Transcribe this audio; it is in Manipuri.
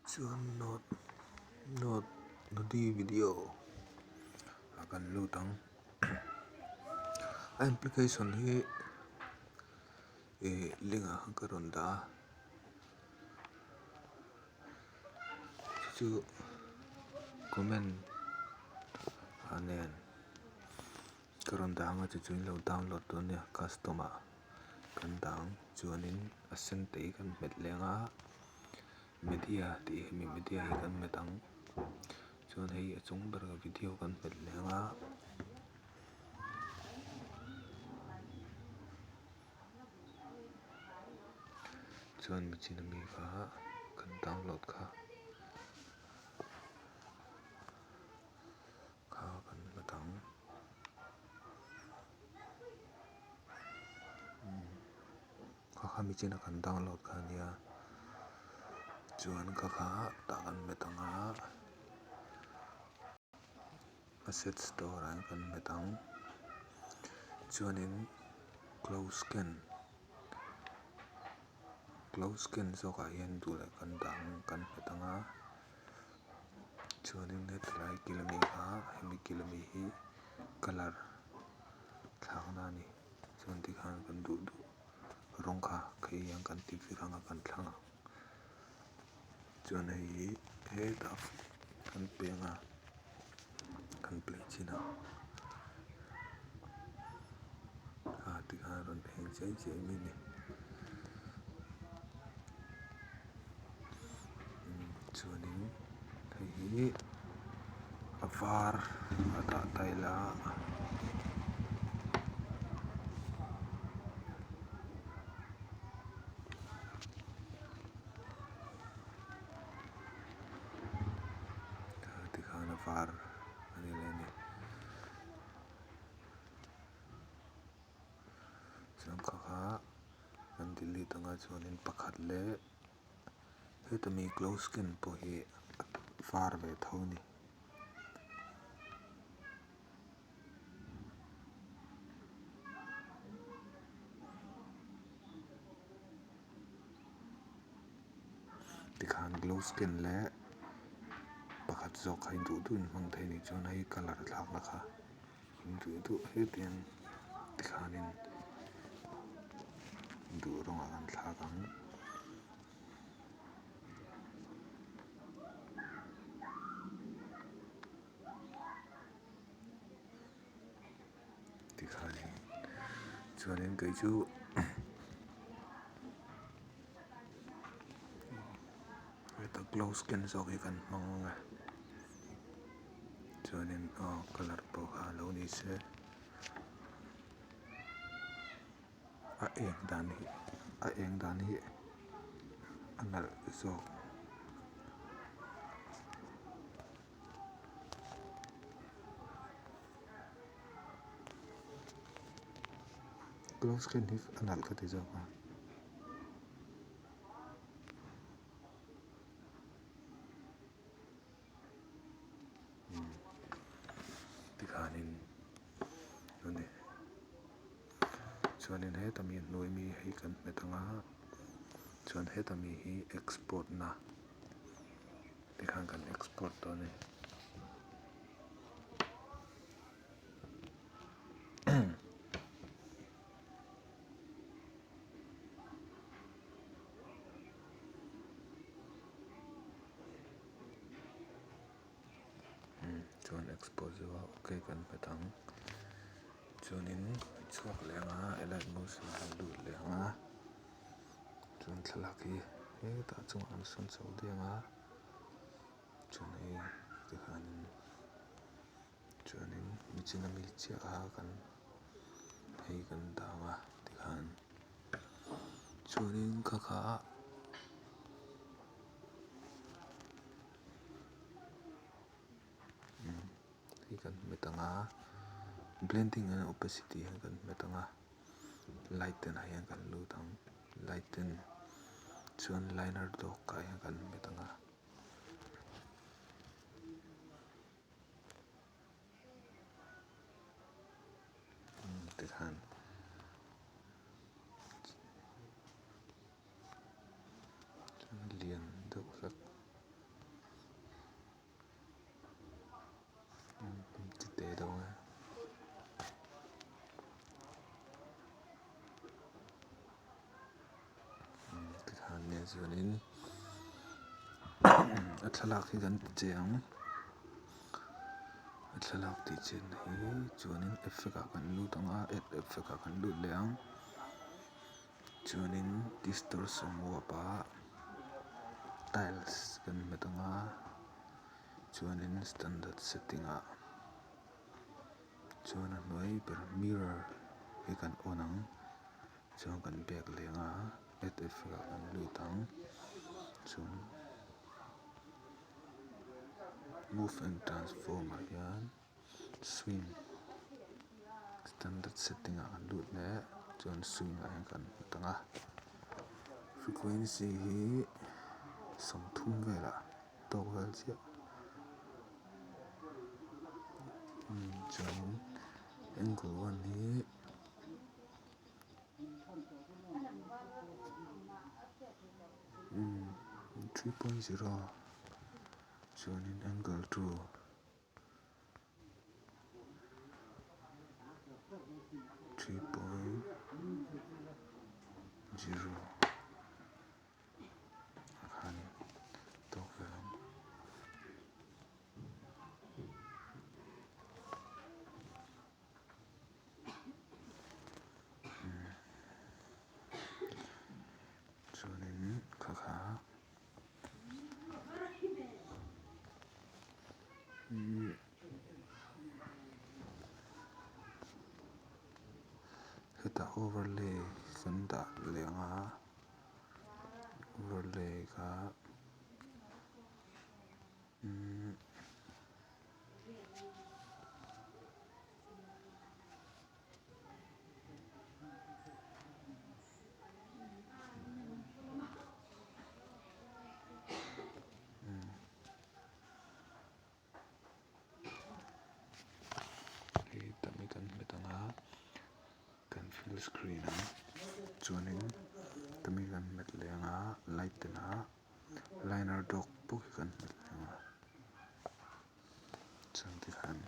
chuan nodi video akan lutang application hi linga karonda chu comment anen karonda nga chu lo download to ne customer kan dang chuanin asente kan met lenga media ti mi media hi kan metang chuan hei achung ber video kan met lenga chuan mi chin mi kha kan download kha kan metang kha mi chin kan download kha nia chuan kha ta kan metanga asset store an kan metang chuanin close scan zoka hian dul kan dang kan metanga chuanin hetlai kilami kha hemi kilami hi color thlakna ni chuan tikhan kan du rawng kha khei yang kan ti viranga kan thlanga chuan hei he ta kan penga kan play china tikhan ron heng chei mi ni chuanin hei avar ata taila tikhan avar ani leni chuan kha kan delete anga chuanin pakhat le hetami close scan po hi var ve thoni tikhan close scan le pakhat zok khai du hmang thei ni chuan hei color thlak na kha du hetian tikhanin du ronga kan thlakang tikhanin chuanin kai chu ta close scan zok hi kan hmanga chuanin color po kha lo ni se a eng dan hi anal zok close scan hi anal ka ti zok tikhanin nuni chuanin hetami hnui mi hei kan metanga chuan hetami hi export na tikhan kan export to ni chuan export zuwa okay kan metang chuanin chuak lenga alert motion kan lut lenga chuan thlak hi he ta chung an sun chho denga chuan hei tikhanin chuanin mi china mi chia kan hei kan danga tikhan chuanin kha hei kan metanga blending and opacity kan metanga light ten hian kan lutang light ten chuan liner dog ka hian kan metanga tikhan lian deuh sak chuanin a thlalak hi kan ti chiang a thlalak ti chen hi chuanin effect ah kan lut anga effect ah kan lut leang chuanin distortion wapa tiles kan hmet anga chuanin standard setting ah chuan a hnuai ber mirror hi kan on ang chuan kan biak lenga effect ah kan lut ang chuan move and transform ah hian swing standard setting ah kan lut le chuan swing ah hian kan hmet anga frequency hi som thum vela tawk vel chiah chuanin angle 1 hi 3.0 chuanin angle 2 3.0 khan tawk vel chuanin kha heta overlay kan dah lenga overlay kha hi tami kan hmet anga kan fill screen ah chuanin tami kan hmet lenga light te na liner dawk pawh hi kan hmet lenga chuan tikhan